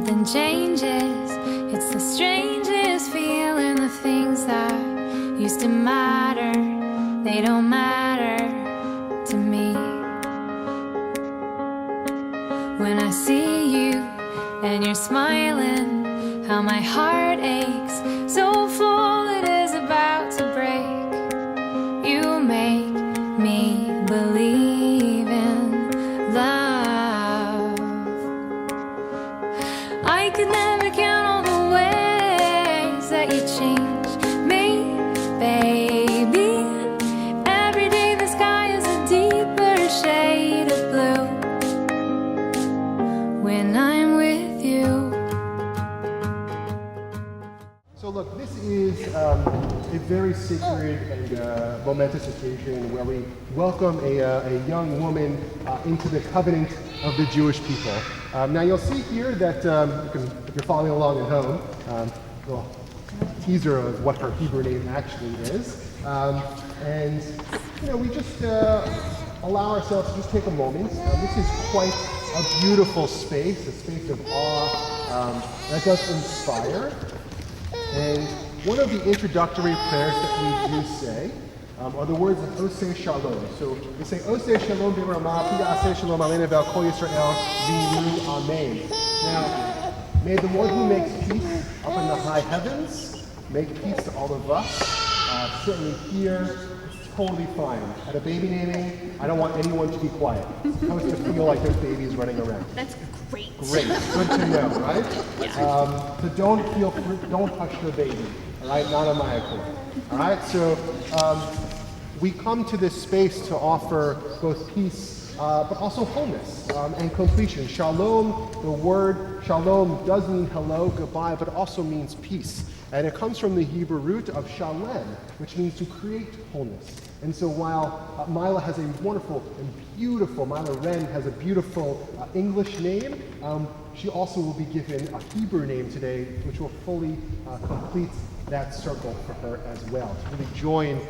something changes. It's the strangest feeling. The things that used to matter, they don't matter to me. When I see you and you're smiling, how my heart aches, so full it is about to break. You make me believe in love. I could never count all the ways that you change me, baby. Every day the sky is a deeper shade of blue when I'm with you. So look, this is a very sacred and momentous occasion where we welcome a young woman into the covenant of the Jewish people. Now you'll see here that, if you're following along at home, a little teaser of what her Hebrew name actually is. And you know, we just allow ourselves to just take a moment. This is quite a beautiful space, a space of awe that does inspire. And one of the introductory prayers that we do say are the words of Oseh Shalom. So we say, Oseh Shalom b'Ramah, Pida Aseh Shalom Aleinu ve'al Kol Yisrael v'Yilu Amen. Now, may the Lord who makes peace up in the high heavens make peace to all of us. Certainly here, it's totally fine. At a baby naming, I don't want anyone to be quiet. How does it feel like there's babies running around? That's great. Great, good to know, right? Yeah. So don't hush the baby, all right? Not on my accord, all right? So we come to this space to offer both peace, but also wholeness and completion. Shalom, the word shalom does mean hello, goodbye, but it also means peace. And it comes from the Hebrew root of shalem, which means to create wholeness. And so while Mila has a wonderful and beautiful, Mila Wren has a beautiful English name, she also will be given a Hebrew name today, which will fully complete that circle for her as well, to really join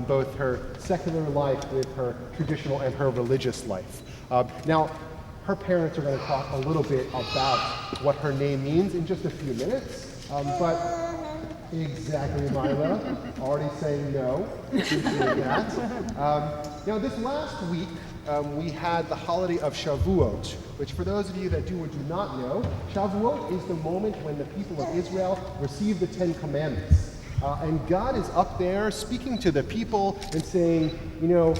both her secular life with her traditional and her religious life. Now, her parents are going to talk a little bit about what her name means in just a few minutes, but exactly, Mila. Already saying no. Appreciate that. Now, this last week, we had the holiday of Shavuot, which for those of you that do or do not know, Shavuot is the moment when the people of Israel receive the Ten Commandments. And God is up there speaking to the people and saying, you know,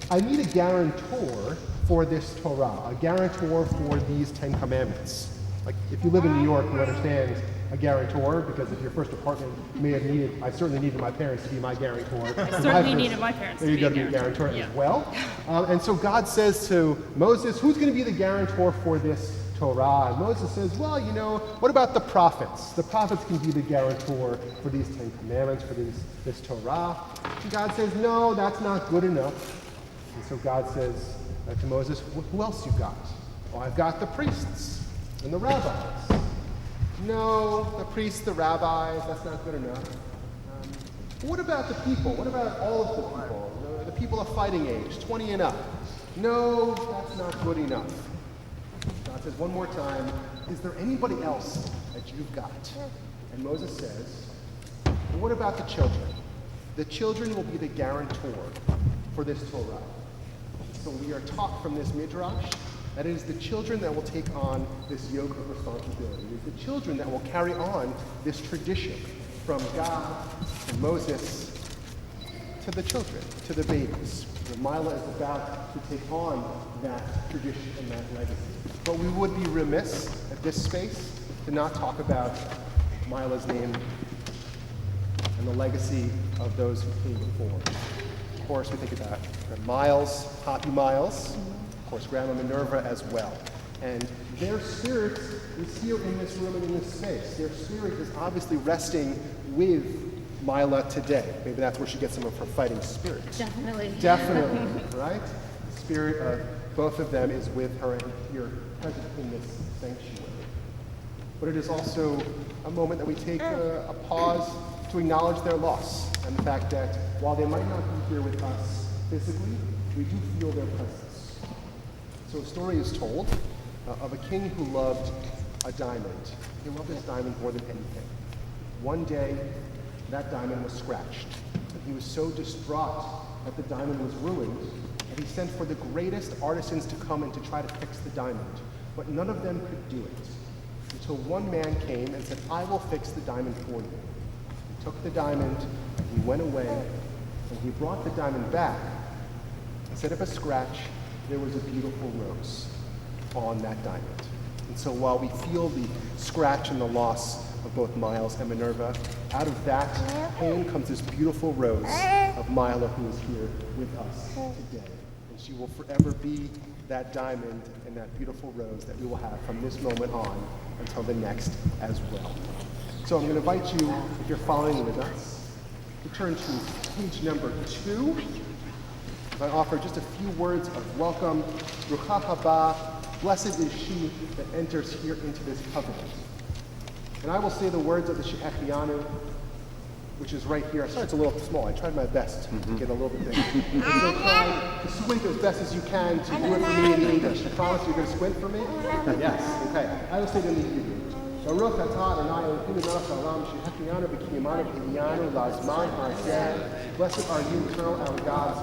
I need a guarantor for this Torah, a guarantor for these Ten Commandments. Like, if you live in New York, you understand a guarantor, because if your first apartment may have needed, I certainly needed my parents to be my guarantor. I certainly needed my parents to be a guarantor as well. And so God says to Moses, who's going to be the guarantor for this Torah? And Moses says, well, you know, what about the prophets? The prophets can be the guarantor for these Ten Commandments, for this Torah. And God says, no, that's not good enough. And so God says to Moses, who else you got? Well, I've got the priests and the rabbis. No, the priests, the rabbis, that's not good enough. What about the people? What about all of the people? The people of fighting age, 20 and up. No, that's not good enough. God says one more time, is there anybody else that you've got? And Moses says, well, what about the children? The children will be the guarantor for this Torah. So we are taught from this midrash that it is the children that will take on this yoke of responsibility. It is the children that will carry on this tradition from God to Moses to the children, to the babies. Mila is about to take on that tradition and that legacy. But we would be remiss at this space to not talk about Mila's name and the legacy of those who came before. Of course, we think about Miles, Poppy Miles, of course, Grandma Minerva as well. And their spirit is here in this room and in this space. Their spirit is obviously resting with Mila today. Maybe that's where she gets some of her fighting spirit. Definitely. Definitely, right? The spirit of both of them is with her and here present in this sanctuary. But it is also a moment that we take a pause to acknowledge their loss and the fact that while they might not be here with us physically, we do feel their presence. So a story is told of a king who loved a diamond. He loved this diamond more than anything. One day, that diamond was scratched, and he was so distraught that the diamond was ruined that he sent for the greatest artisans to come and to try to fix the diamond, but none of them could do it. Until one man came and said, "I will fix the diamond for you." He took the diamond, and he went away, and he brought the diamond back. Instead of a scratch, there was a beautiful rose on that diamond. And so while we feel the scratch and the loss of both Miles and Minerva, out of that pain comes this beautiful rose of Mila, who is here with us today. And she will forever be that diamond and that beautiful rose that we will have from this moment on until the next as well. So I'm going to invite you, if you're following with us, to turn to page number 2. I offer just a few words of welcome. Rucha haba, blessed is she that enters here into this covenant. And I will say the words of the Shehechianu, which is right here. Sorry, it's a little small. I tried my best to get a little bit bigger. So try to squint as best as you can to do it for me in English. I promise you're going to squint for me? Yes. Okay. I will say it in the Hebrew. Baruch atah Adonai Eloheinu melech haolam shehechianu v'kiyamanu v'hidyanu lazman hazeh. Blessed are you, eternal our God,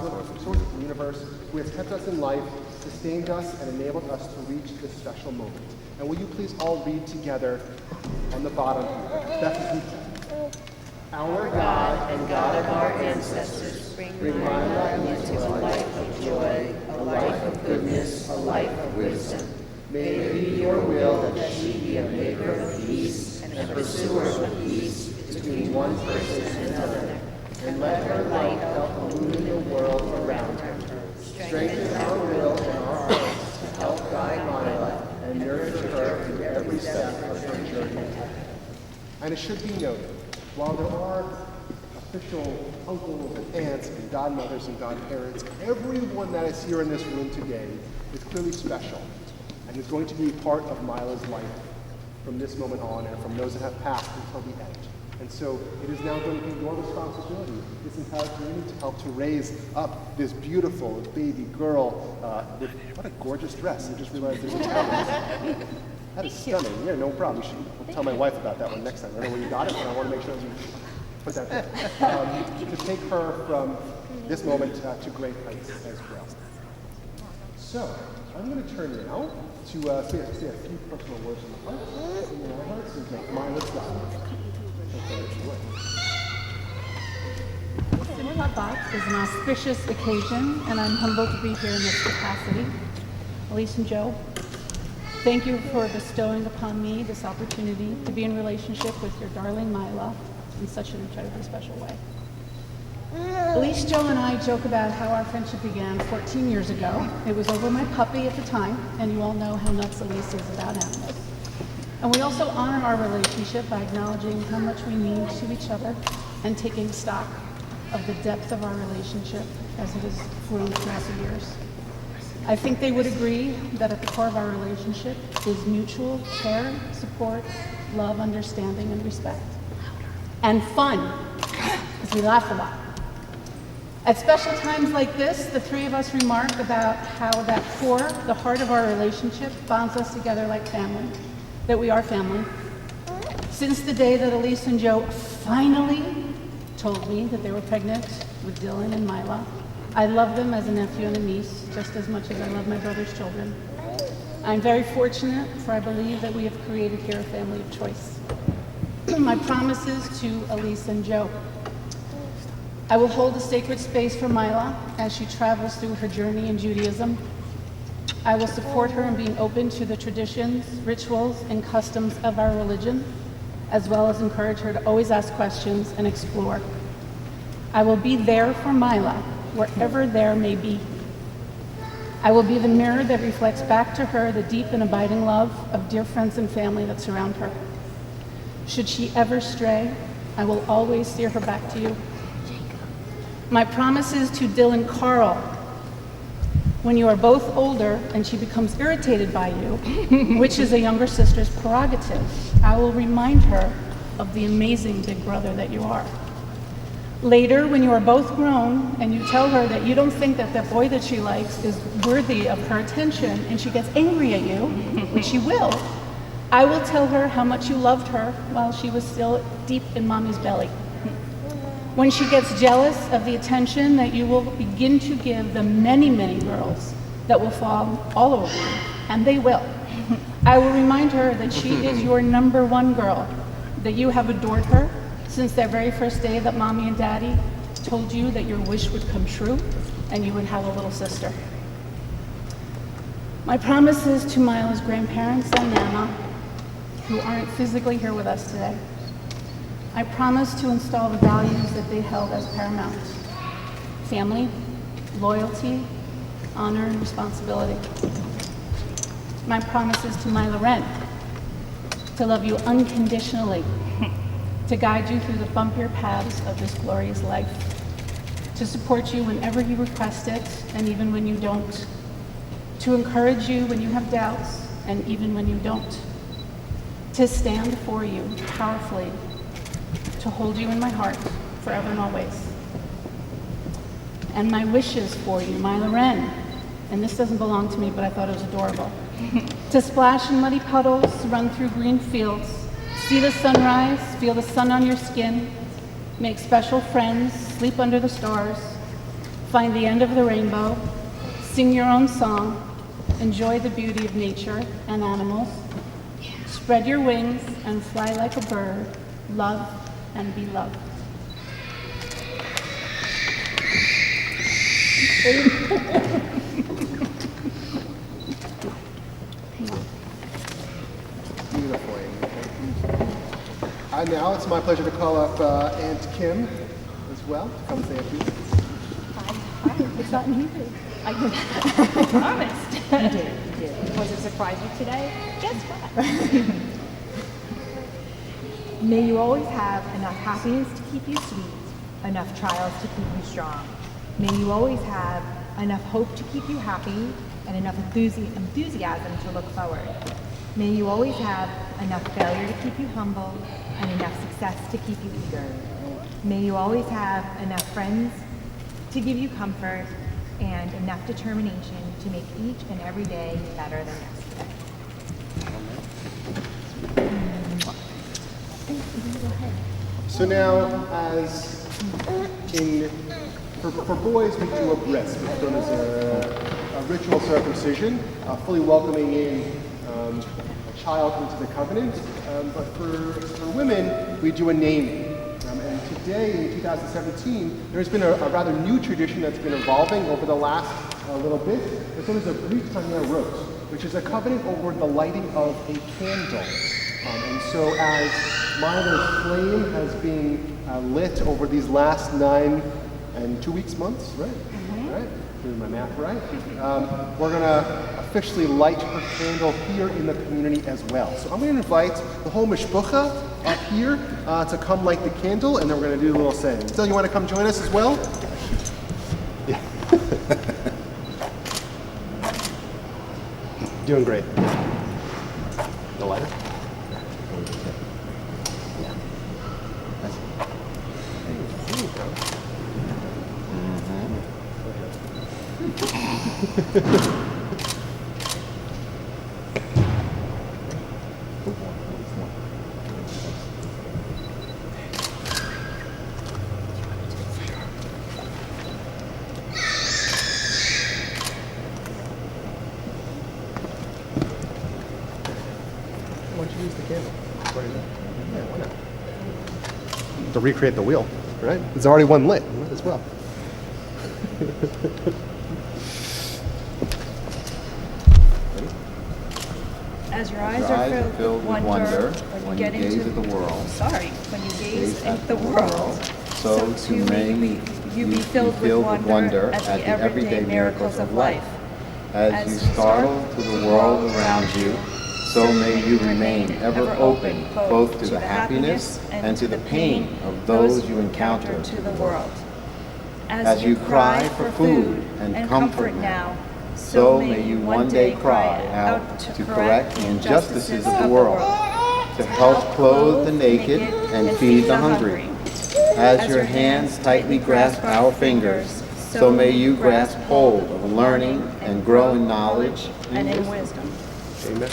source of the universe, who has kept us in life, sustained us, and enabled us to reach this special moment. And will you please all read together on the bottom here? Beth, read that. Our God and God of our ancestors, bring Mila into a life of joy, a life of goodness, a life of wisdom. May it be your will that she be a maker of peace and a pursuer of peace between one person and another. And let her light help illumine the world around her. Strengthen our will and our hearts to help guide Mila and nurture her through every step of her journey. And it should be noted, while there are official uncles and aunts and godmothers and godparents, everyone that is here in this room today is clearly special and is going to be part of Mila's life from this moment on and from those that have passed until the end. And so it is now going to be your responsibility, this entire community, to help to raise up this beautiful baby girl with what a gorgeous dress. I just realized there's a talent. That is stunning. Yeah, no problem. I'll tell my wife about that one next time. I don't know where you got it, but I want to make sure that you put that there. To take her from this moment to great heights as well. So, I'm going to turn now to say a few personal words from the heart. In our hearts is Mila's God. Simchat Bat is an auspicious occasion, and I'm humbled to be here in this capacity. Elise and Joe, thank you for bestowing upon me this opportunity to be in relationship with your darling Mila in such an incredibly special way. Elise, Joe, and I joke about how our friendship began 14 years ago. It was over my puppy at the time, and you all know how nuts Elise is about animals. And we also honor our relationship by acknowledging how much we mean to each other and taking stock of the depth of our relationship as it has grown throughout the years. I think they would agree that at the core of our relationship is mutual care, support, love, understanding, and respect. And fun, because we laugh a lot. At special times like this, the three of us remark about how that core, the heart of our relationship, bonds us together like family. That we are family. Since the day that Elise and Joe finally told me that they were pregnant with Dylan and Mila, I love them as a nephew and a niece just as much as I love my brother's children. I'm very fortunate, for I believe that we have created here a family of choice. My promises to Elise and Joe. I will hold a sacred space for Mila as she travels through her journey in Judaism. I will support her in being open to the traditions, rituals, and customs of our religion, as well as encourage her to always ask questions and explore. I will be there for Mila, wherever there may be. I will be the mirror that reflects back to her the deep and abiding love of dear friends and family that surround her. Should she ever stray, I will always steer her back to you. My promises to Dylan Carl. When you are both older and she becomes irritated by you, which is a younger sister's prerogative, I will remind her of the amazing big brother that you are. Later, when you are both grown and you tell her that you don't think that the boy that she likes is worthy of her attention and she gets angry at you, which she will, I will tell her how much you loved her while she was still deep in mommy's belly. When she gets jealous of the attention that you will begin to give the many, many girls that will fall all over you, and they will, I will remind her that she is your number one girl, that you have adored her since that very first day that mommy and daddy told you that your wish would come true and you would have a little sister. My promises to Mila's grandparents and Nana, who aren't physically here with us today. I promise to install the values that they held as paramount: family, loyalty, honor, and responsibility. My promises to Mila Wren: to love you unconditionally, to guide you through the bumpier paths of this glorious life, to support you whenever you request it and even when you don't, to encourage you when you have doubts and even when you don't, to stand for you powerfully, to hold you in my heart forever and always. And my wishes for you, Mila Wren, and this doesn't belong to me, but I thought it was adorable, to splash in muddy puddles, run through green fields, see the sunrise, feel the sun on your skin, make special friends, sleep under the stars, find the end of the rainbow, sing your own song, enjoy the beauty of nature and animals, spread your wings and fly like a bird, love and be loved. Beautiful, Amy. And now it's my pleasure to call up Aunt Kim as well to come say a few. It's not easy. I promised. You did. Was it surprise you today? Guess what? May you always have enough happiness to keep you sweet, enough trials to keep you strong. May you always have enough hope to keep you happy and enough enthusiasm to look forward. May you always have enough failure to keep you humble and enough success to keep you eager. May you always have enough friends to give you comfort and enough determination to make each and every day better than yesterday. So now, as in, for boys, we do a bris, which is known as a ritual circumcision, fully welcoming in a child into the covenant. But for women, we do a naming. And today, in 2017, there's been a rather new tradition that's been evolving over the last little bit. It's known as a Brit Tanya Rot, which is a covenant over the lighting of a candle. And so as Mila's flame has been lit over these last 9 and 2 weeks, months, right? Right? Doing my math right? We're going to officially light her candle here in the community as well. So I'm going to invite the whole mishpucha up here to come light the candle, and then we're going to do a little saying. So you want to come join us as well? Yeah. Doing great. The lighter? Why don't you use the candle? Yeah, why not? To recreate the wheel, right? There's already one lit, might as well. As your eyes are filled with wonder when you gaze at the world. When you gaze at the world, so too may you be filled with wonder at the everyday miracles of life. As you startle to the world around you, so may you remain ever open both to the happiness and to the pain of those you encounter to the world. As you cry for food and comfort now, so may you one day cry out to correct the injustices of the world, to help clothe the naked and feed the hungry. As your hands tightly grasp our fingers, so may you grasp hold of learning and grow in knowledge and in wisdom. Amen.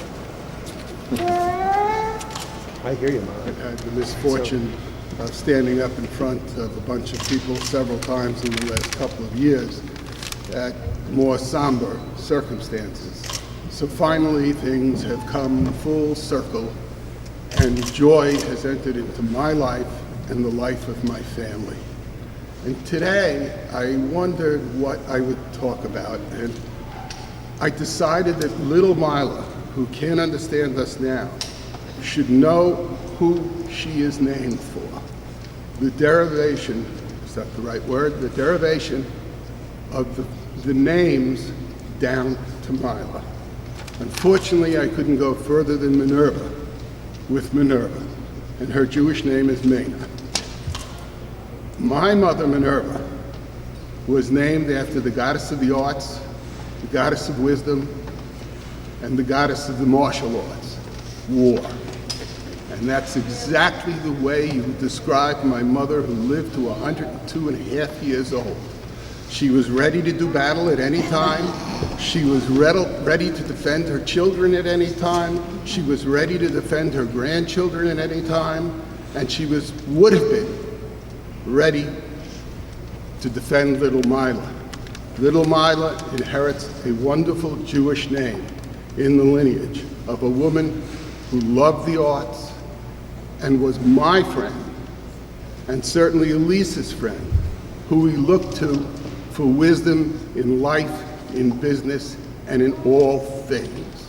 I hear you, Mom. I've had the misfortune of standing up in front of a bunch of people several times in the last couple of years at more somber circumstances. So finally, things have come full circle, and joy has entered into my life and the life of my family. And today, I wondered what I would talk about, and I decided that little Mila, who can't understand us now, should know who she is named for. The derivation, is that the right word? The derivation of the names down to Mila. Unfortunately, I couldn't go further than Minerva with Minerva, and her Jewish name is Mena. My mother, Minerva, was named after the goddess of the arts, the goddess of wisdom, and the goddess of the martial arts, war. And that's exactly the way you described my mother, who lived to 102 and a half years old. She was ready to do battle at any time. She was ready to defend her children at any time. She was ready to defend her grandchildren at any time. And she would have been ready to defend little Mila. Little Mila inherits a wonderful Jewish name in the lineage of a woman who loved the arts and was my friend, and certainly Elise's friend, who we look to for wisdom in life, in business, and in all things.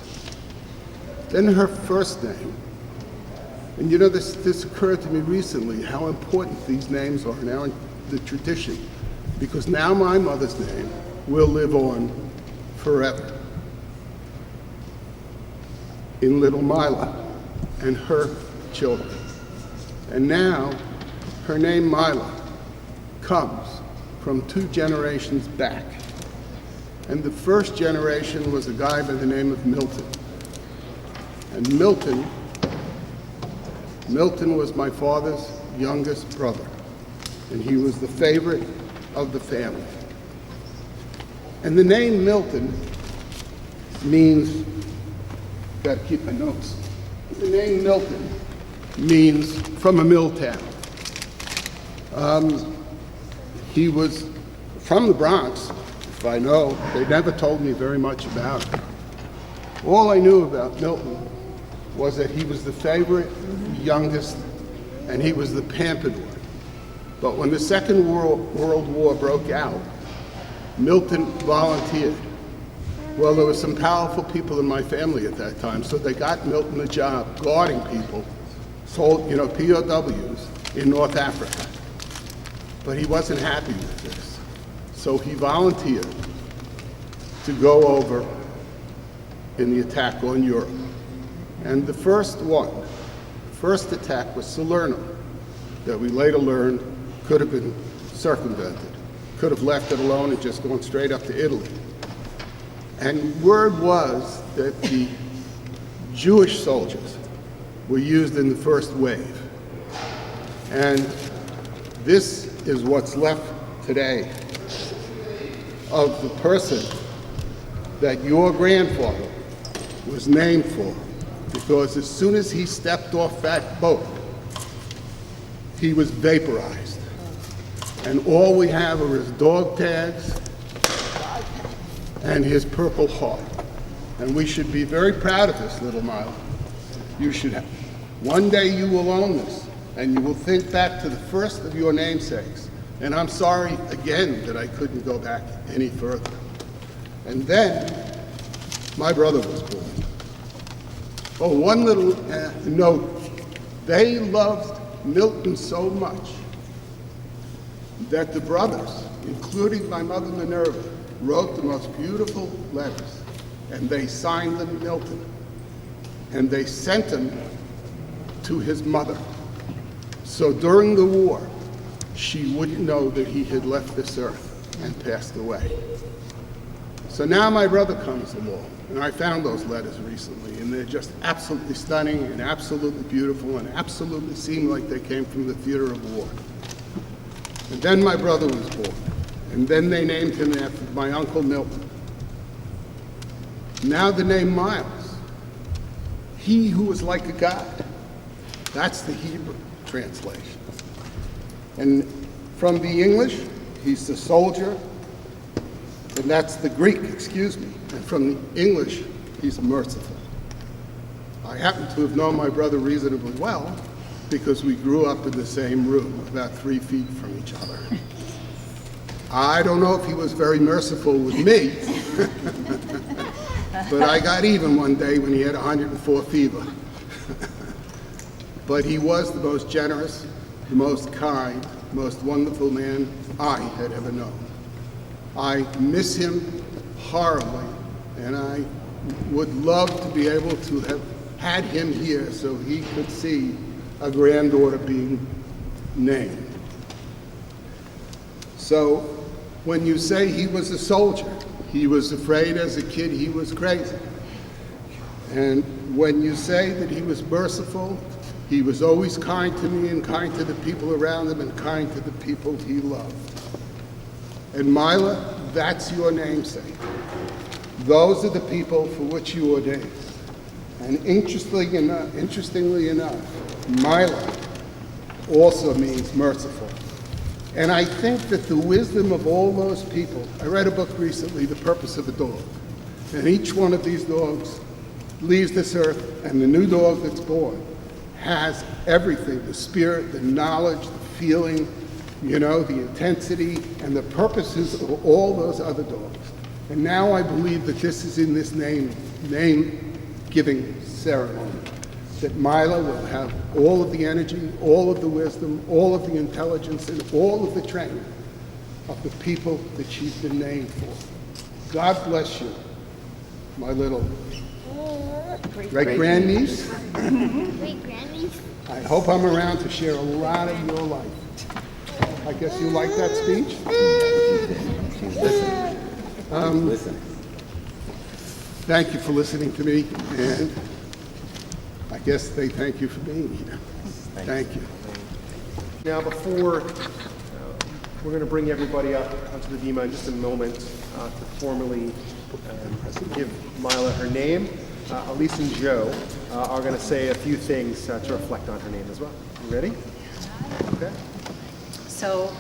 Then her first name. And you know, this occurred to me recently, how important these names are now in the tradition, because now my mother's name will live on forever in little Mila and her children. And now her name Mila comes from 2 generations back. And the first generation was a guy by the name of Milton. And Milton was my father's youngest brother, and he was the favorite of the family. And the name Milton means, gotta keep my notes. The name Milton means from a mill town. He was from the Bronx, if I know. They never told me very much about it. All I knew about Milton was that he was the favorite, youngest, and he was the pampered one. But when the Second World War broke out, Milton volunteered. Well, there were some powerful people in my family at that time, so they got Milton a job guarding people, POWs in North Africa. But he wasn't happy with this, so he volunteered to go over in the attack on Europe. And the first attack was Salerno, that we later learned could have been circumvented, could have left it alone and just gone straight up to Italy. And word was that the Jewish soldiers were used in the first wave. And this is what's left today of the person that your grandfather was named for, because as soon as he stepped off that boat, he was vaporized. And all we have are his dog tags and his Purple Heart. And we should be very proud of this, little Mila. You should have. One day you will own this, and you will think back to the first of your namesakes. And I'm sorry again that I couldn't go back any further. And then my brother was born. Oh, one little note. They loved Milton so much that the brothers, including my mother Minerva, wrote the most beautiful letters, and they signed them Milton. And they sent them to his mother. So during the war, she wouldn't know that he had left this earth and passed away. So now my brother comes along, and I found those letters recently, and they're just absolutely stunning and absolutely beautiful and absolutely seem like they came from the theater of war. And then my brother was born, and then they named him after my uncle Milton. Now the name Miles. he who was like a god. That's the Hebrew translation. And from the English, he's the soldier, and that's the Greek, excuse me. And from the English, he's merciful. I happen to have known my brother reasonably well because we grew up in the same room, about 3 feet from each other. I don't know if he was very merciful with me, but I got even one day when he had 104 fever. But he was the most generous, the most kind, most wonderful man I had ever known. I miss him horribly, and I would love to be able to have had him here so he could see a granddaughter being named. So when you say he was a soldier, he was afraid as a kid he was crazy. And when you say that he was merciful, he was always kind to me and kind to the people around him and kind to the people he loved. And Mila, that's your namesake. Those are the people for which you ordained. And interestingly enough, Mila also means merciful. And I think that the wisdom of all those people, I read a book recently, The Purpose of a Dog, and each one of these dogs leaves this earth, and the new dog that's born has everything, the spirit, the knowledge, the feeling, the intensity, and the purposes of all those other dogs. And now I believe that this is in this name-giving ceremony, that Mila will have all of the energy, all of the wisdom, all of the intelligence, and all of the training of the people that she's been named for. God bless you, my little great-grandniece. Great-grandniece. I hope I'm around to share a lot of your life. I guess you like that speech? She's listening. Thank you for listening to me, and I guess they thank you for being here. Thank you. Now, before we're going to bring everybody up onto the dima in just a moment to formally give Mila her name, Elise and Joe are going to say a few things to reflect on her name as well. You ready? Okay. So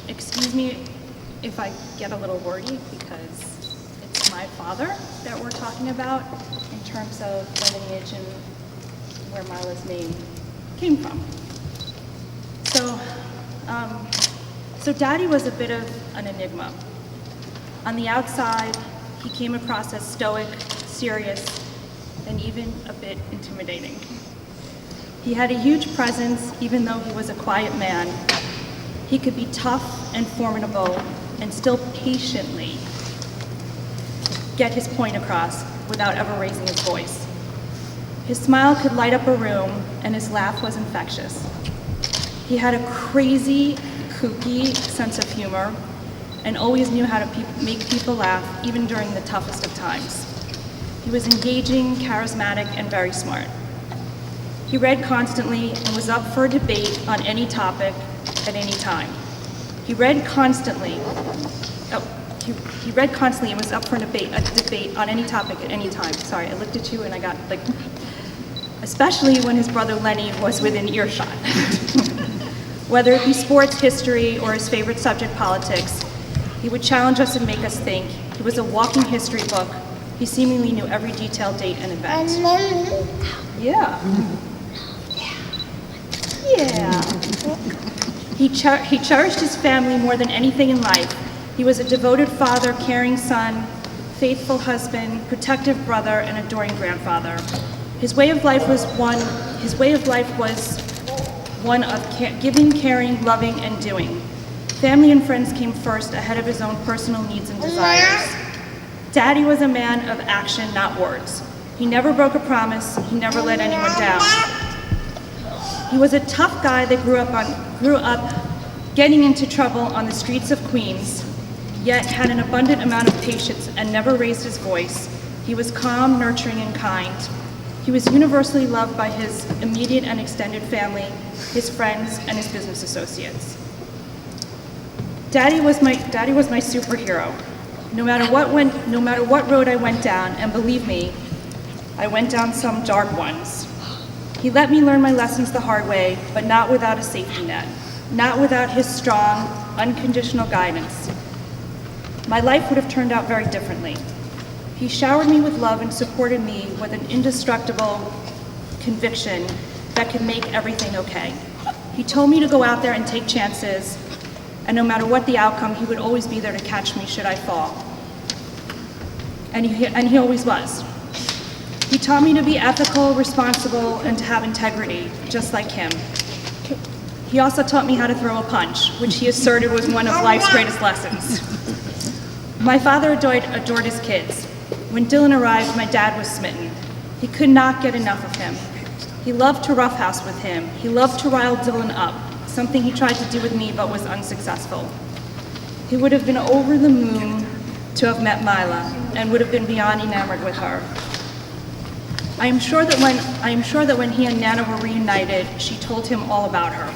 excuse me if I get a little wordy because it's my father that we're talking about in terms of the lineage and where Mila's name came from. So Daddy was a bit of an enigma. On the outside, he came across as stoic, serious, and even a bit intimidating. He had a huge presence, even though he was a quiet man. He could be tough and formidable and still patiently get his point across without ever raising his voice. His smile could light up a room, and his laugh was infectious. He had a crazy, kooky sense of humor and always knew how to make people laugh, even during the toughest of times. He was engaging, charismatic, and very smart. He read constantly and was up for a debate on any topic at any time. He read constantly and was up for a debate on any topic at any time. Sorry, I looked at you and I got especially when his brother Lenny was within earshot. Whether it be sports, history, or his favorite subject, politics, he would challenge us and make us think. He was a walking history book. He seemingly knew every detailed date and event. Yeah. He cherished his family more than anything in life. He was a devoted father, caring son, faithful husband, protective brother, and adoring grandfather. His way of life was one of giving, caring, loving, and doing. Family and friends came first, ahead of his own personal needs and desires. Daddy was a man of action, not words. He never broke a promise. He never let anyone down. He was a tough guy that grew up getting into trouble on the streets of Queens, yet had an abundant amount of patience and never raised his voice. He was calm, nurturing, and kind. He was universally loved by his immediate and extended family, his friends, and his business associates. Daddy was my superhero. No matter what road I went down, and believe me, I went down some dark ones. He let me learn my lessons the hard way, but not without a safety net, not without his strong, unconditional guidance. My life would have turned out very differently. He showered me with love and supported me with an indestructible conviction that could make everything okay. He told me to go out there and take chances, and no matter what the outcome, he would always be there to catch me should I fall. And he always was. He taught me to be ethical, responsible, and to have integrity, just like him. He also taught me how to throw a punch, which he asserted was one of life's greatest lessons. My father adored his kids. When Dylan arrived, my dad was smitten. He could not get enough of him. He loved to roughhouse with him. He loved to rile Dylan up, something he tried to do with me but was unsuccessful. He would have been over the moon to have met Mila and would have been beyond enamored with her. I am sure that when he and Nana were reunited, she told him all about her.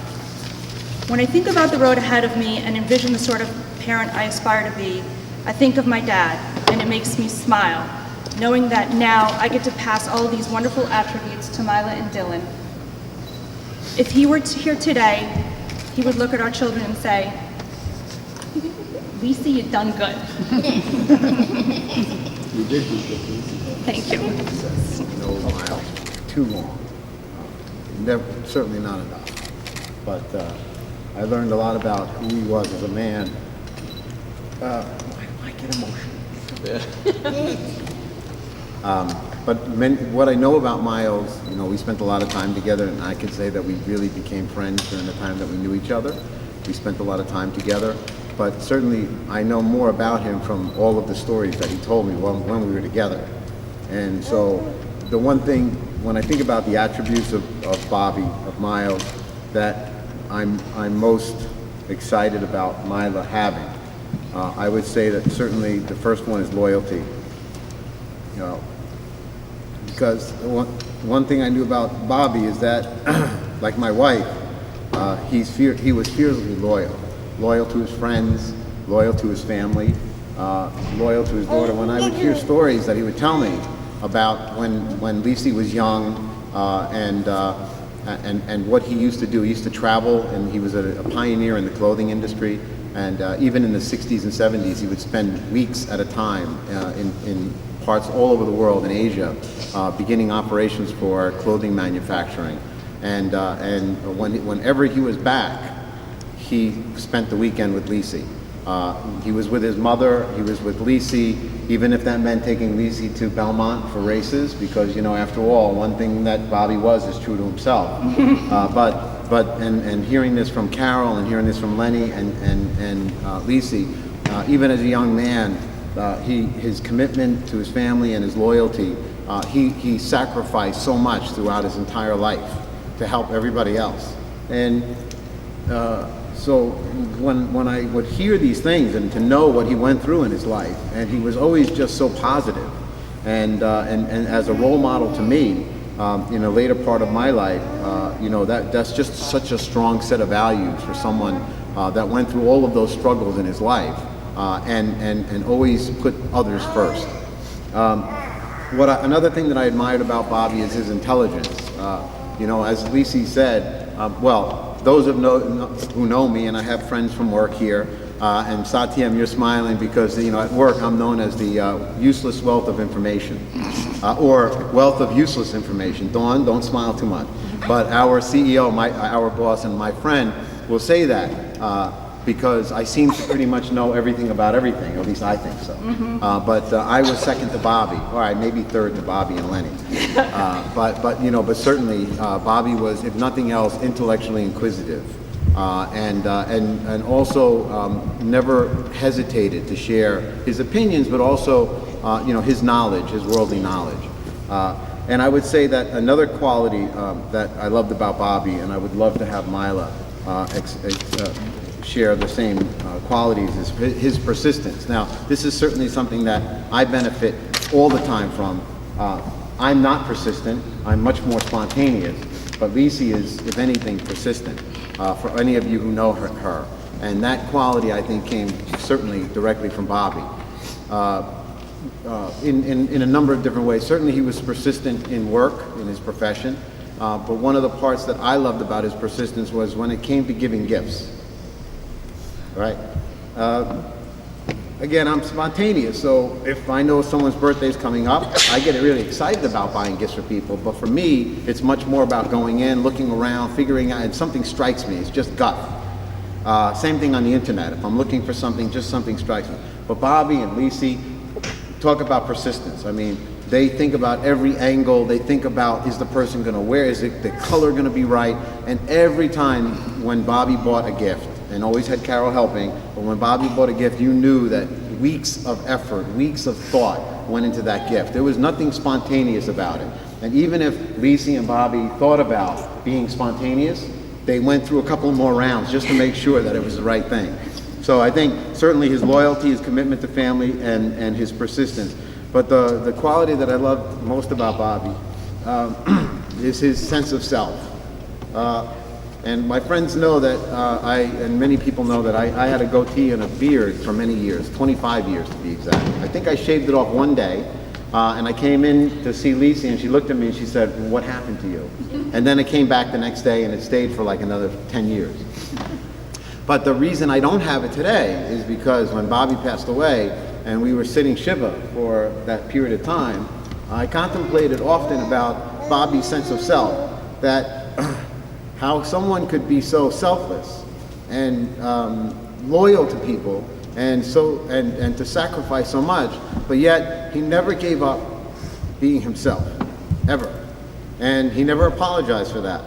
When I think about the road ahead of me and envision the sort of parent I aspire to be, I think of my dad, and it makes me smile, knowing that now I get to pass all of these wonderful attributes to Mila and Dylan. If he were here today, he would look at our children and say, "Lisa, you done good." You did do good, Lisa. Thank you. No miles, too long. Certainly not enough. But I learned a lot about who he was as a man. Why do I get emotional? But what I know about Miles, we spent a lot of time together, and I could say that we really became friends during the time that we knew each other. We spent a lot of time together. But certainly I know more about him from all of the stories that he told me when we were together. And so the one thing, when I think about the attributes of Bobby, of Miles, that I'm most excited about Mila having, I would say that certainly the first one is loyalty. Because one thing I knew about Bobby is that, like my wife, he was fiercely loyal to his friends, loyal to his family, loyal to his daughter. When I would hear stories that he would tell me about when Lisi was young and what he used to do. He used to travel, and he was a pioneer in the clothing industry. And even in the 60s and 70s, he would spend weeks at a time in parts all over the world, in Asia, beginning operations for clothing manufacturing. And whenever he was back, he spent the weekend with Lisi. He was with his mother, he was with Lisi, even if that meant taking Lisi to Belmont for races, because, after all, one thing that Bobby is true to himself. And hearing this from Carol and hearing this from Lenny and Lisi, even as a young man, his commitment to his family and his loyalty, he sacrificed so much throughout his entire life to help everybody else. And so when I would hear these things and to know what he went through in his life, and he was always just so positive, and as a role model to me in a later part of my life, that's just such a strong set of values for someone that went through all of those struggles in his life and always put others first. Another thing that I admired about Bobby is his intelligence. As Lisi said, those who know me, and I have friends from work here, and Satyam, you're smiling because at work I'm known as the useless wealth of information, or wealth of useless information. Dawn, don't smile too much. But our CEO, our boss, and my friend will say that because I seem to pretty much know everything about everything. At least I think so. But I was second to Bobby. All right, maybe third to Bobby and Lenny. But certainly Bobby was, if nothing else, intellectually inquisitive, and also never hesitated to share his opinions, but also his knowledge, his worldly knowledge. And I would say that another quality that I loved about Bobby, and I would love to have Mila share the same qualities, is his persistence. Now, this is certainly something that I benefit all the time from. I'm not persistent. I'm much more spontaneous. But Lisi is, if anything, persistent, for any of you who know her. And that quality, I think, came certainly directly from Bobby. in a number of different ways. Certainly he was persistent in work, in his profession, but one of the parts that I loved about his persistence was when it came to giving gifts, right? Again, I'm spontaneous, so if I know someone's birthday is coming up, I get really excited about buying gifts for people, but for me, it's much more about going in, looking around, figuring out, and something strikes me, it's just gut. Same thing on the internet, if I'm looking for something, just something strikes me. But Bobby and Lisi talk about persistence. I mean, they think about every angle, they think about, is the person gonna wear, is the color gonna be right, and every time when Bobby bought a gift, and always had Carol helping, but when Bobby bought a gift, you knew that weeks of effort, weeks of thought went into that gift. There was nothing spontaneous about it. And even if Lisi and Bobby thought about being spontaneous, they went through a couple more rounds just to make sure that it was the right thing. So I think certainly his loyalty, his commitment to family, and his persistence. But the quality that I love most about Bobby is his sense of self. And my friends know that and many people know that I had a goatee and a beard for many years, 25 years to be exact. I think I shaved it off one day, and I came in to see Lisi, and she looked at me and she said, "What happened to you?" And then it came back the next day, and it stayed for like another 10 years. But the reason I don't have it today is because when Bobby passed away, and we were sitting Shiva for that period of time, I contemplated often about Bobby's sense of self, that how someone could be so selfless and loyal to people and to sacrifice so much, but yet he never gave up being himself, ever. And he never apologized for that.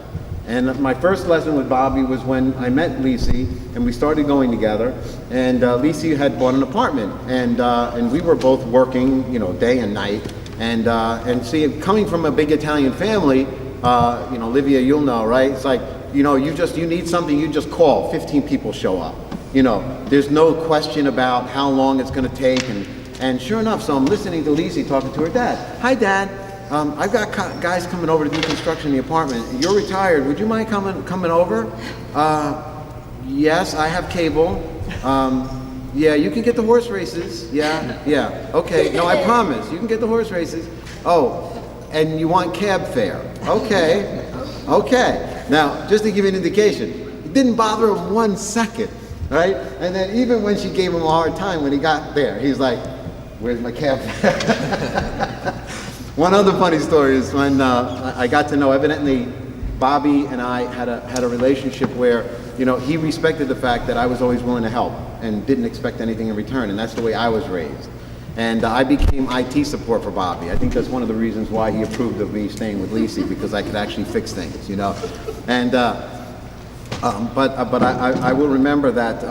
And my first lesson with Bobby was when I met Lisi and we started going together, and Lisi had bought an apartment, and we were both working, you know, day and night, and see, coming from a big Italian family, you know, Livia, you'll know, right? It's like, you know, you need something, you just call, 15 people show up. You know, there's no question about how long it's gonna take, and sure enough, so I'm listening to Lisi talking to her dad. "Hi, Dad, I've got guys coming over to do construction in the apartment. You're retired, would you mind coming over?" "Yes, I have cable. Yeah, you can get the horse races. Yeah, okay, no, I promise, you can get the horse races. Oh, and you want cab fare. Okay. Now, just to give you an indication, it didn't bother him 1 second, right? And then even when she gave him a hard time when he got there, he's like, "Where's my cab fare?" One other funny story is when I got to know, evidently, Bobby and I had a relationship where, you know, he respected the fact that I was always willing to help and didn't expect anything in return, and that's the way I was raised. And I became IT support for Bobby. I think that's one of the reasons why he approved of me staying with Lisi, because I could actually fix things, you know. And but I will remember that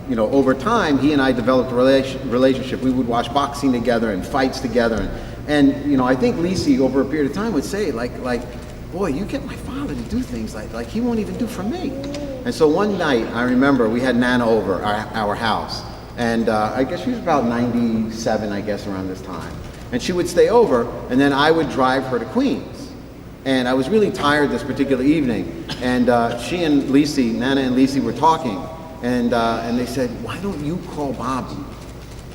you know, over time he and I developed a relationship. We would watch boxing together and fights together, and you know, I think Lisi over a period of time would say like, "Boy, you get my father to do things like he won't even do for me." And so one night I remember we had Nana over our house. And I guess she was about 97, I guess, around this time. And she would stay over, and then I would drive her to Queens. And I was really tired this particular evening. And she and Lisi, Nana and Lisi, were talking. And they said, "Why don't you call Bobby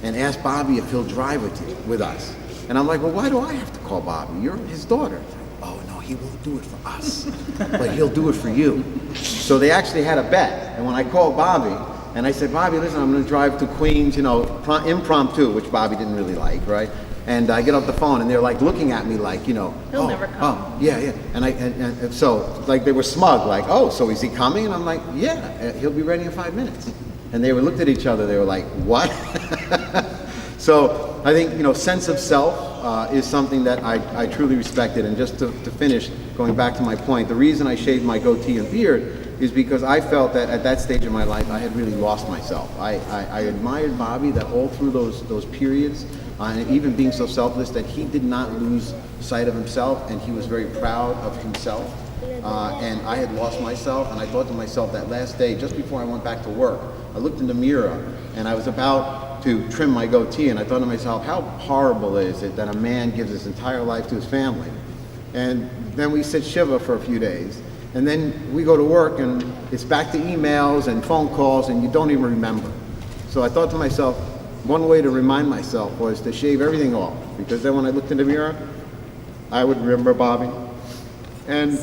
and ask Bobby if he'll drive with us?" And I'm like, "Well, why do I have to call Bobby? You're his daughter." "Oh, no, he won't do it for us, but he'll do it for you." So they actually had a bet. And when I called Bobby, and I said, "Bobby, listen, I'm going to drive to Queens, you know, impromptu," which Bobby didn't really like, right? And I get off the phone, and they're like looking at me like, you know, He'll never come. "Oh, yeah." And so, like, they were smug, like, "Oh, so is he coming?" And I'm like, "Yeah, he'll be ready in 5 minutes." And they looked at each other, they were like, "What?" So I think, you know, sense of self is something that I truly respected. And just to finish, going back to my point, the reason I shaved my goatee and beard is because I felt that at that stage of my life, I had really lost myself. I admired Bobby that all through those periods, and even being so selfless, that he did not lose sight of himself, and he was very proud of himself. And I had lost myself, and I thought to myself that last day, just before I went back to work, I looked in the mirror, and I was about to trim my goatee, and I thought to myself, how horrible is it that a man gives his entire life to his family? And then we sit Shiva for a few days. And then we go to work, and it's back to emails and phone calls, and you don't even remember. So I thought to myself, one way to remind myself was to shave everything off, because then when I looked in the mirror, I would remember Bobby. And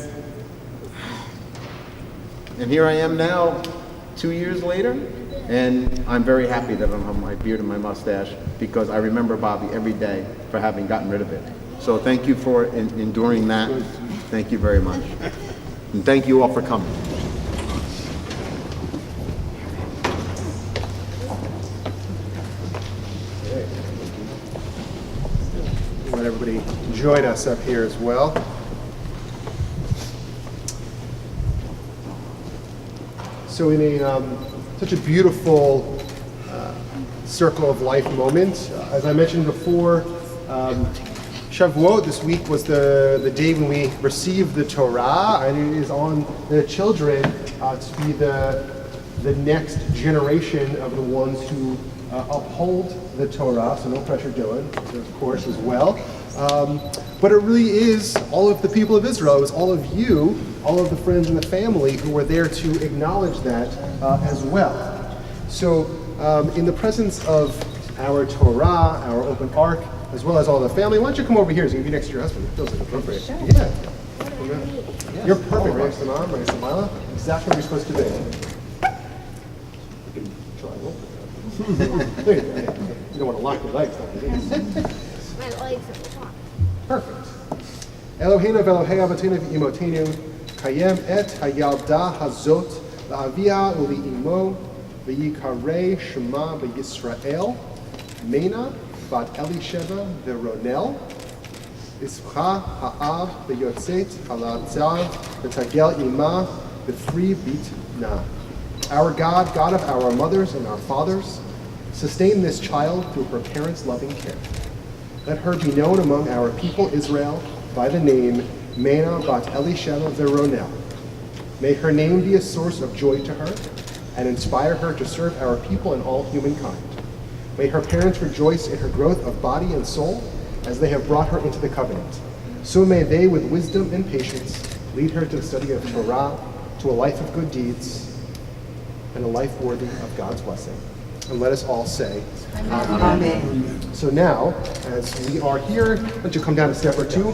here I am now, 2 years later, and I'm very happy that I don't have my beard and my mustache, because I remember Bobby every day for having gotten rid of it. So thank you for enduring that. Thank you very much. And thank you all for coming. Let everybody join us up here as well. So in such a beautiful circle of life moment, as I mentioned before, Shavuot this week was the day when we received the Torah, and it is on the children to be the next generation of the ones who uphold the Torah. So no pressure, Dylan, of course, as well. But it really is all of the people of Israel. It was all of you, all of the friends and the family who were there to acknowledge that as well. So in the presence of our Torah, our open ark, as well as all the family, why don't you come over here so you can be next to your husband? It feels like appropriate. Sure. Yeah. You're perfect, right next to Mom, right next to Mila. Exactly where you're supposed to be. You can try a little bit. You don't want to lock your legs, don't you? My legs at the top. Perfect. Eloheinu ve'Elohei Avotenu v'Imotenu kayem et hayalda hazot la'avia u'li'imo v'yikarei shema b'Yisrael Mena bat Elisheva v'Ronel Ischa ha'av v'yotzet ha'la'atzal v'tagel ima v'fri bitna. Our God, God of our mothers and our fathers, sustain this child through her parents' loving care. Let her be known among our people Israel by the name Mena bat Elisheva v'Ronel. May her name be a source of joy to her and inspire her to serve our people and all humankind. May her parents rejoice in her growth of body and soul as they have brought her into the covenant. So may they, with wisdom and patience, lead her to the study of Torah, to a life of good deeds, and a life worthy of God's blessing. And let us all say, Amen. So now, as we are here, why don't you come down a step or two?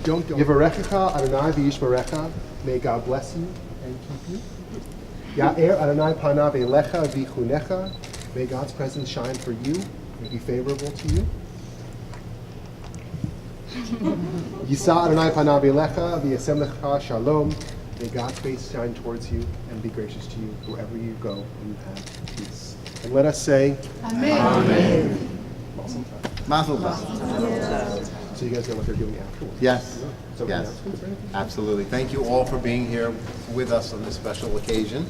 Yivarechecha Adonai v'yishmerecha. May God bless you and keep you. Ya'er Adonai panav elecha v'chunecha. May God's presence shine for you and be favorable to you. Yisa Adonai panav elecha v'yasem lecha shalom. May God's face shine towards you and be gracious to you wherever you go and you have peace. And let us say, Amen. Amen. Mazel tov. So you guys know what they're doing afterwards? Yes. So Yes. Absolutely. Thank you all for being here with us on this special occasion.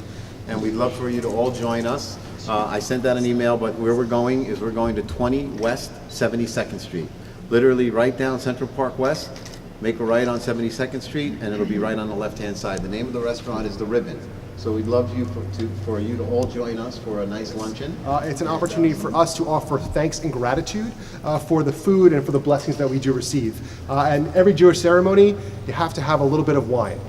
And we'd love for you to all join us. I sent out an email, but where we're going is we're going to 20 West 72nd Street. Literally right down Central Park West. Make a right on 72nd Street, and it'll be right on the left-hand side. The name of the restaurant is The Ribbon. So we'd love you for you to all join us for a nice luncheon. It's an opportunity for us to offer thanks and gratitude for the food and for the blessings that we do receive. And every Jewish ceremony, you have to have a little bit of wine.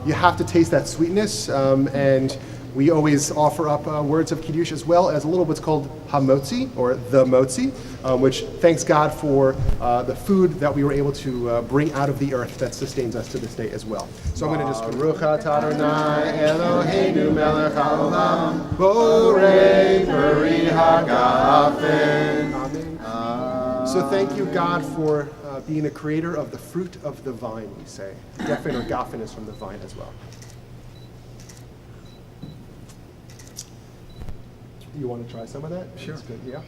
You have to taste that sweetness, and we always offer up words of Kiddush as well as a little what's called hamotzi, or the motzi, which thanks God for the food that we were able to bring out of the earth that sustains us to this day as well. So I'm going to just Baruch atah Adonai Eloheinu melech haolam borei peri hagafen. Amen. So thank you, God, for being a creator of the fruit of the vine, we say. Geffen or gafen is from the vine as well. You want to try some of that? Sure. It's good, yeah.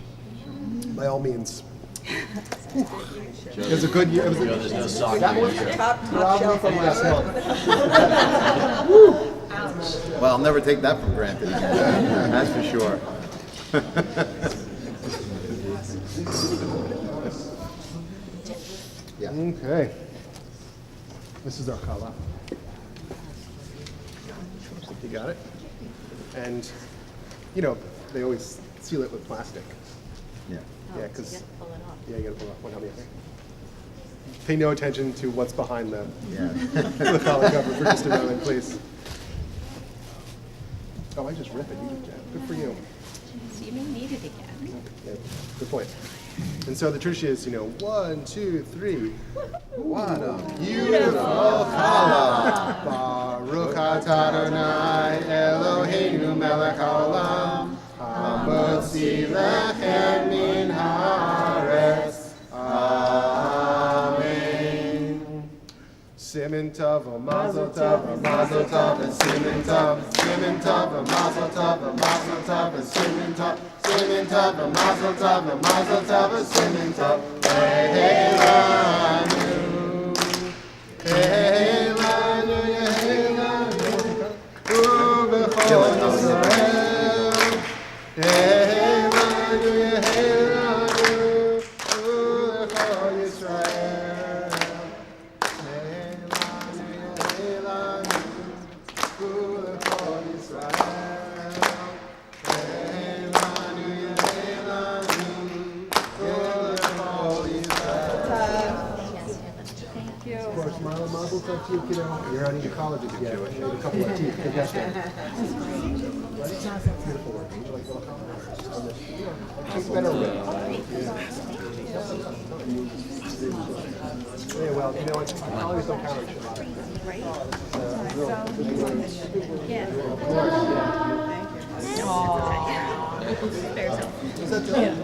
Sure. By all means. It was a good year. It was that one? Top from last month. Well, I'll never take that for granted. That's for sure. Yeah. Okay. This is our challah. You got it? And, you know, they always seal it with plastic. Yeah. Yeah, because you gotta pull it off. One, help me. Pay no attention to what's behind the the challah cover for just a moment, please. Oh, I just rip it. You good for you. So you may need it again. Yeah, good point. And so the tradition is, 1, 2, 3. What a Beautiful color. Baruch atah Adonai Eloheinu melech haolam hamotzi lechem min haaretz. Amen. Simin tov, mazel tov, mazel tov, and simin tov, simin tov, mazel tov, mazel tov, and simin tov, simin tov, mazel tov, mazel tov, and simin tov. Hey, hey, lanu. Hey, lanu, hey, lanu. Ubechol Yisrael. Hey, lanu, hey, lanu. Ubechol Yisrael. Hey, lanu, hey, lanu. Ubechol Yisrael. Hey, lanu, hey, lanu. Ubechol Yisrael. Thank you. Of course, mazel tov to you, kiddo. You're out of your colleges yet. You have a couple of teeth to get there. Beautiful work. Would you like to go take better work. Yeah, well, calories don't count on Shabbat. Is that Jill?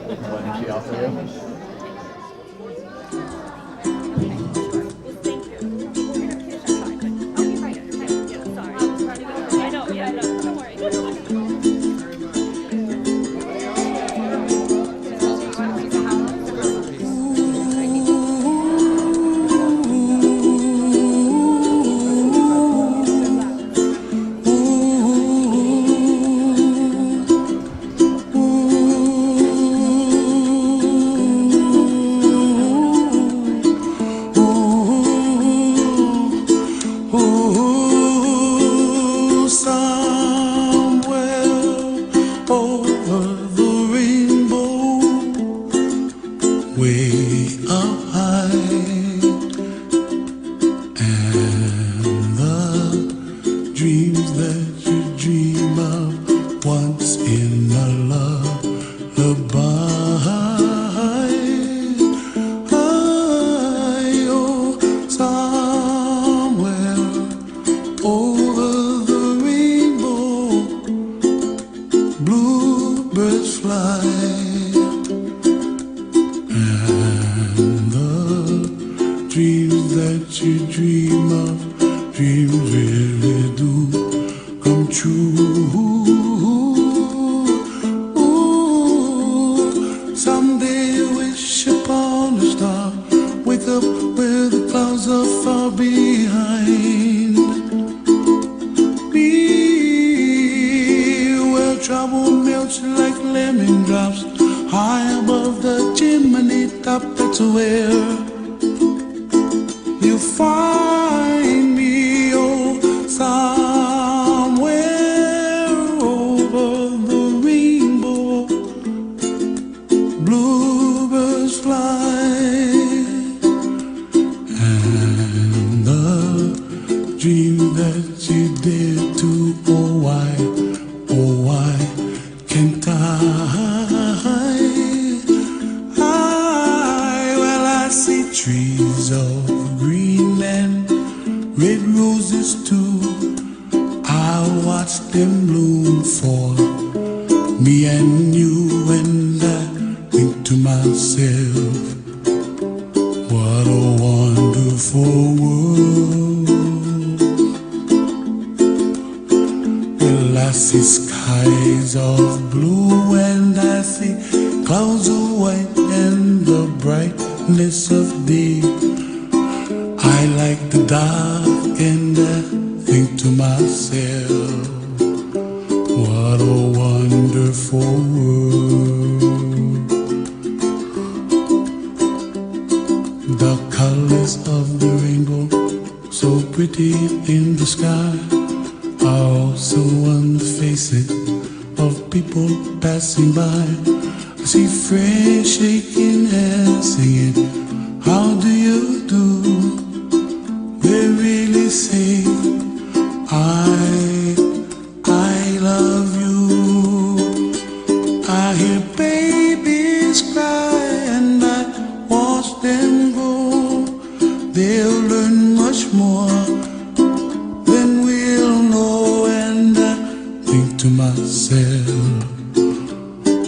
to myself,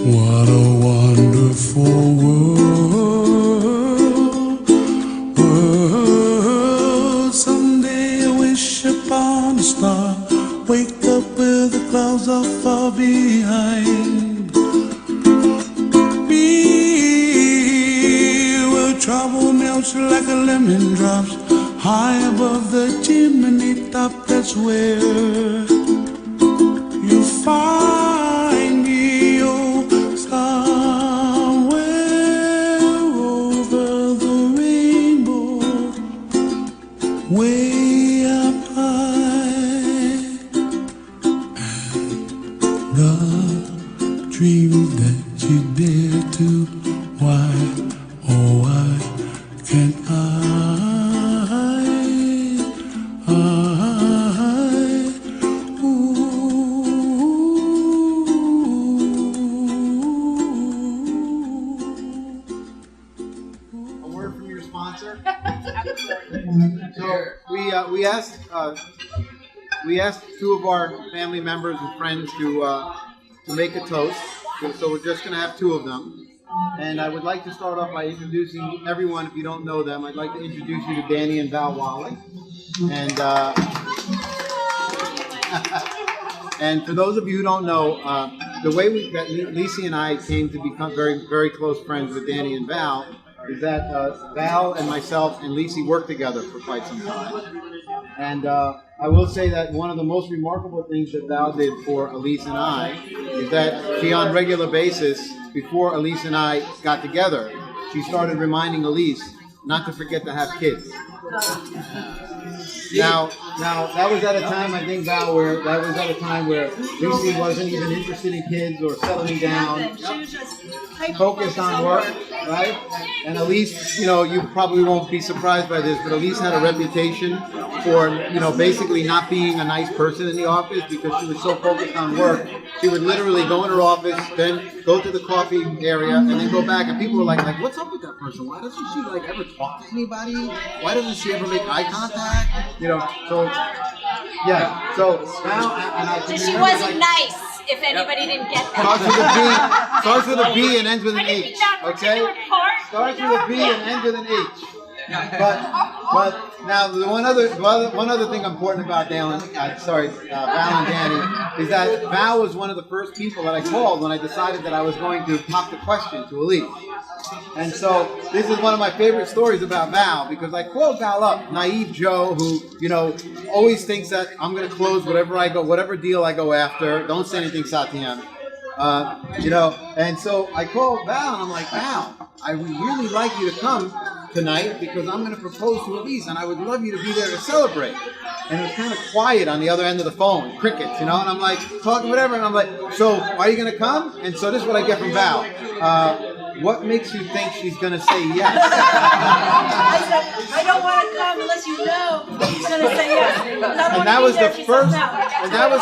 what a wonderful world. Someday I wish upon a star, wake up where the clouds are far behind me, where trouble melts like a lemon drops high above the chimney top. That's where you find me, oh, somewhere over the rainbow, way up high. The dreams that you dare to, why, oh why can't I? So we asked two of our family members and friends to make a toast. So we're just going to have two of them. And I would like to start off by introducing everyone. If you don't know them, I'd like to introduce you to Danny and Val Wallach. And and for those of you who don't know, the way that Lisi and I came to become very, very close friends with Danny and Val is that Val and myself and Lisi worked together for quite some time. And I will say that one of the most remarkable things that Val did for Elise and I is that she, on a regular basis, before Elise and I got together, she started reminding Elise not to forget to have kids. Now that was at a time, I think, Val, where Lisi wasn't even interested in kids or settling down. She was just Focused on work, right? And Elise, you probably won't be surprised by this, but Elise had a reputation for, basically not being a nice person in the office because she was so focused on work. She would literally go in her office, then go to the coffee area, and then go back. And people were like, what's up with that person? Why doesn't she ever talk to anybody? Why doesn't she ever make eye contact? So yeah. So now, and I can She remember, wasn't nice, if anybody didn't get that. Starts with a B and ends with an H. Okay? Starts with a B and ends with an H. But now the one other thing important about Val and Danny is that Val was one of the first people that I called when I decided that I was going to pop the question to Elise. And so this is one of my favorite stories about Val, because I called Val up, naive Joe, who always thinks that I'm going to close whatever deal I go after. Don't say anything, Satyan. And so I called Val and I'm like, Val, I would really like you to come tonight because I'm going to propose to Elise and I would love you to be there to celebrate. And it was kind of quiet on the other end of the phone, crickets, and I'm like, talking whatever, and I'm like, so are you going to come? And so this is what I get from Val. What makes you think she's going to say yes? I said, I don't want to come unless you know she's going to say yes. And that was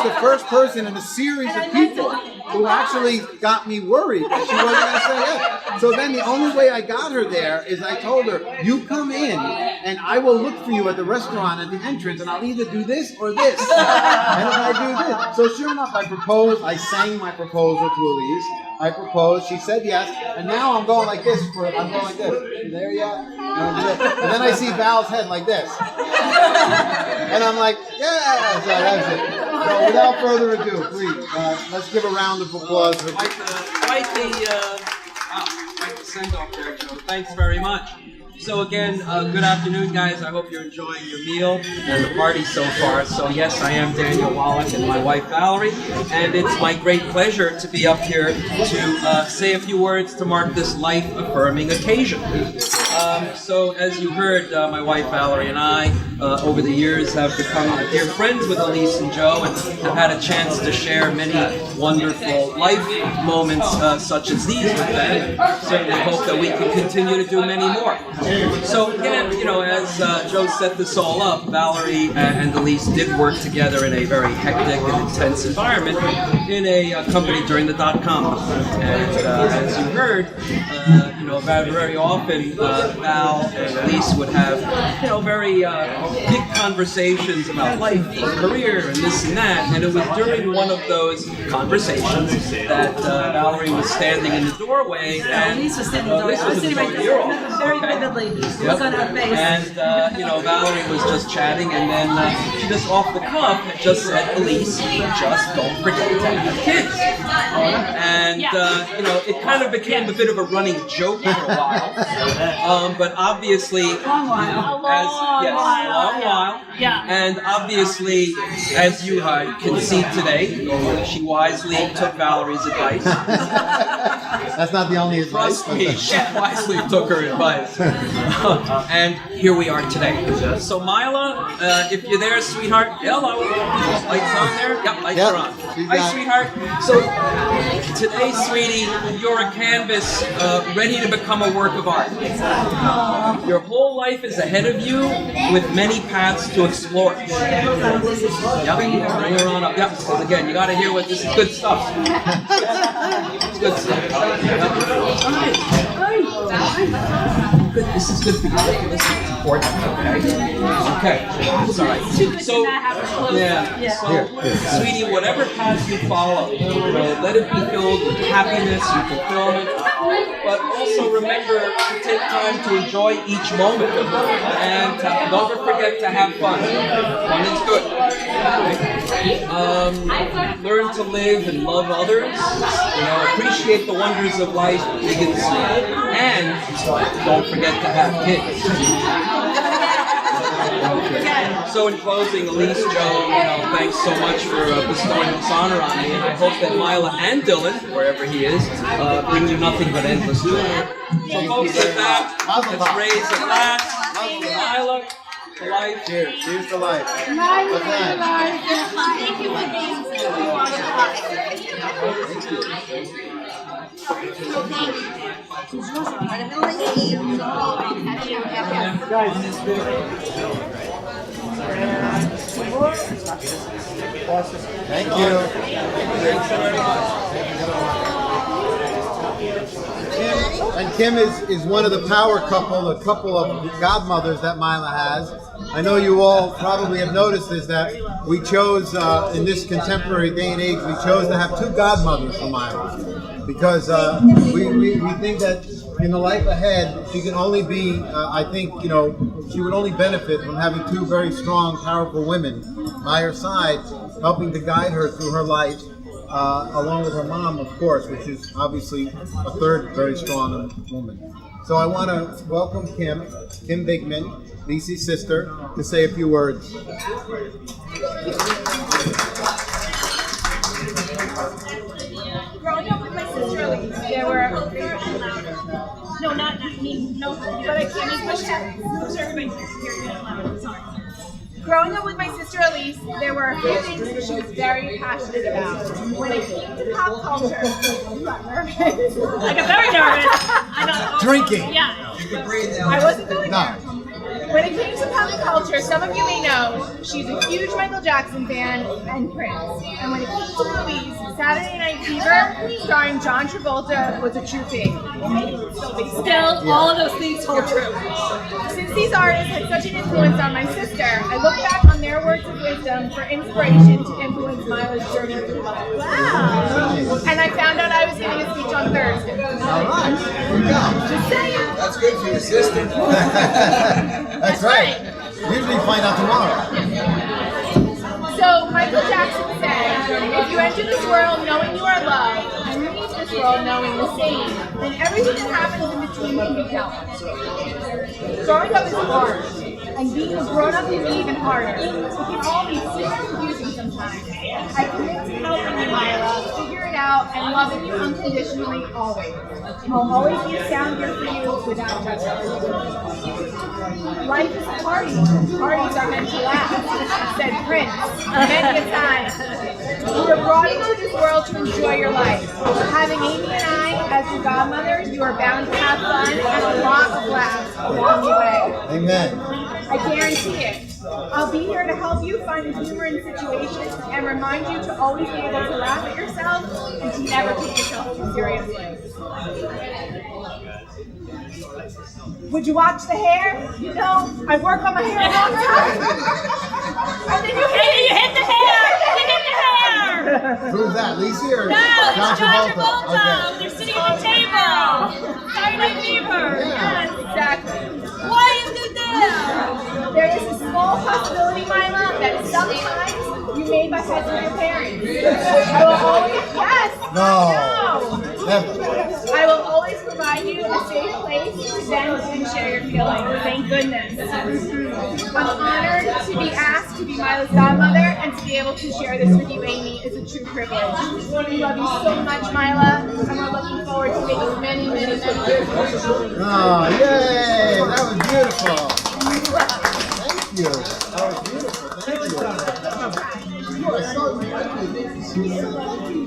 the first person in a series of people who actually got me worried that she wasn't going to say yes. So then the only way I got her there is I told her, you come in and I will look for you at the restaurant at the entrance and I'll either do this or this. And I do this. So sure enough, I proposed. I sang my proposal to Elise. I proposed. She said yes. And now I'm going like this. I'm going like this. There you are. And then I see Val's head like this. And I'm like, yeah. So that's it. So without further ado, please, let's give a round of applause for Quite the send-off there, Joe. Thanks very much. So again, good afternoon, guys. I hope you're enjoying your meal and the party so far. So yes, I am Daniel Wallach and my wife Valerie, and it's my great pleasure to be up here to say a few words to mark this life-affirming occasion. So as you heard, my wife Valerie and I, over the years, have become dear friends with Elise and Joe, and have had a chance to share many wonderful life moments such as these with them. Certainly hope that we can continue to do many more. So again, as Joe set this all up, Valerie and Elise did work together in a very hectic and intense environment in a company during the dot-com boom. And as you heard, very often Val and Elise would have, very big conversations about life and career and this and that. And it was during one of those conversations that Valerie was standing in the doorway. And Elise was standing in the doorway. I was sitting right there. I remember very vividly. Look on her face. And, Valerie was just chatting, and then she just off the cuff just said, Elise, just don't forget to have kids. And, it kind of became a bit of a running joke for a while. But obviously, A long while. Yeah. And obviously, as you can see today, she wisely took Valerie's advice. That's not the only advice. Trust me, she wisely took her advice. And here we are today. So Mila, if you're there, sweetheart, hello. Lights on there? Yep, lights are on. Hi, sweetheart. So today, sweetie, you're a canvas ready to become a work of art. Your whole life is ahead of you with many paths to explore. Yep, bring her on up. Yep, because again, you got to hear what this is good stuff. It's good stuff. Good. This is good for you. This is important. Okay. It's all right. So, sweetie, whatever path you follow, let it be filled with happiness and fulfillment. But also remember to take time to enjoy each moment, and don't forget to have fun. Fun is good. Learn to live and love others. Appreciate the wonders of life, big and small, and don't forget to have kids. So in closing, Elise, Joe, thanks so much for bestowing this honor on me, and I hope that Mila and Dylan, wherever he is, bring you nothing but endless joy. So folks, with that, let's raise a glass. Mila, to life. Cheers. Cheers to life. Thank you for being so Thank you. And Kim is one of the power couple, a couple of godmothers that Mila has. I know you all probably have noticed is that we chose, in this contemporary day and age, we chose to have two godmothers for Mila. Because we think that in the life ahead, she can only be, she would only benefit from having two very strong, powerful women by her side, helping to guide her through her life, along with her mom, of course, which is obviously a third very strong woman. So I want to welcome Kim Bigman, Lisa's sister, to say a few words. Growing up with my sister Elise, there were no, not me, no, but I can't push that. So everybody here, sorry. Growing up with my sister Elise, there were a few things that she was very passionate about. When it came to pop culture, you got nervous. I got very nervous. I got drinking. Yeah, I wasn't going there. When it came to pop culture, some of you may know she's a huge Michael Jackson fan and Prince. And when it came to movies, Saturday Night Fever, starring John Travolta, was a true thing. Still, all of those things hold true. Since these artists had such an influence on my sister, I look back on their words of wisdom for inspiration to influence Mila's journey through life. Wow! And I found out I was giving a speech on Thursday. All right, here we go. Just saying. That's good for your sister. That's right. Usually find out tomorrow. So Michael Jackson said, if you enter this world knowing you are loved, and you leave this world knowing the same, then everything that happens in between can be dealt with. Growing up is hard, and being a grown-up is even harder. It can all be super confusing sometimes. I commit to helping you, Mila, figure it out and loving you unconditionally always. I'll always be a sound here for you without judgment. Life is a party. Parties are meant to last, said Prince many a time. You were brought into this world to enjoy your life. Having Amy and I as your godmothers, you are bound to have fun and a lot of laughs along the way. Amen. I guarantee it. I'll be here to help you find the humor in situations and remind you to always be able to laugh at yourself and to never take yourself too seriously. Would you watch the hair? You know, I work on my hair a long time. And then you hit the hair! You hit the hair! Who's that, Lisi or No, it's John Travolta. Okay. They're sitting at the table. Saturday Night Fever. Yes, exactly. Why is it there? There is a small possibility, Mila, that sometimes you may butt heads with your parents. I will always, yes, No. Never. I will always provide you a safe place to vent and share your feelings. Thank goodness. I'm honored to be asked to be Mila's godmother and to be able to share this with you, Amy, is a true privilege. We love you so much, Mila, and we're looking forward to making many, many, many years. Oh, yay! That was beautiful. Thank you. That was beautiful. Thank you. You are so lucky.